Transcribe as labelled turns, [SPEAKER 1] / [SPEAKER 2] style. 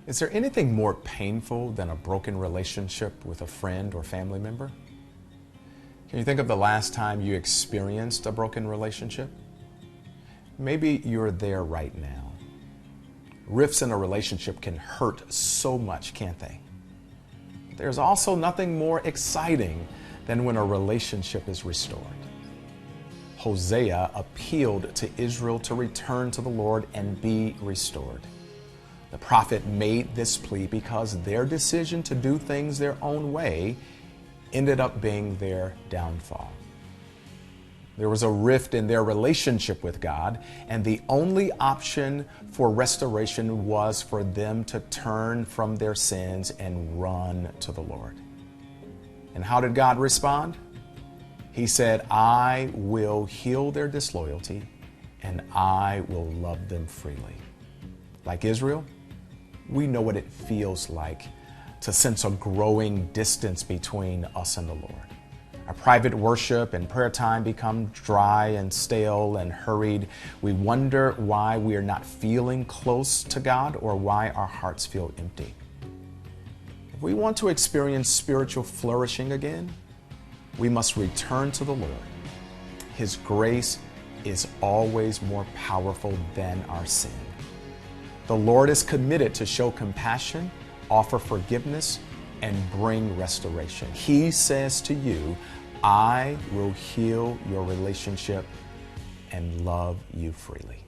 [SPEAKER 1] Is there anything more painful than a broken relationship with a friend or family member? Can you think of the last time you experienced a broken relationship? Maybe you're there right now. Rifts in a relationship can hurt so much, can't they? There's also nothing more exciting than when a relationship is restored. Hosea appealed to Israel to return to the Lord and be restored. The prophet made this plea because their decision to do things their own way ended up being their downfall. There was a rift in their relationship with God, and the only option for restoration was for them to turn from their sins and run to the Lord. And how did God respond? He said, I will heal their disloyalty and I will love them freely. Like Israel, we know what it feels like to sense a growing distance between us and the Lord. Our private worship and prayer time become dry and stale and hurried. We wonder why we are not feeling close to God or why our hearts feel empty. If we want to experience spiritual flourishing again, we must return to the Lord. His grace is always more powerful than our sin. The Lord is committed to show compassion, offer forgiveness, and bring restoration. He says to you, I will heal your relationship and love you freely.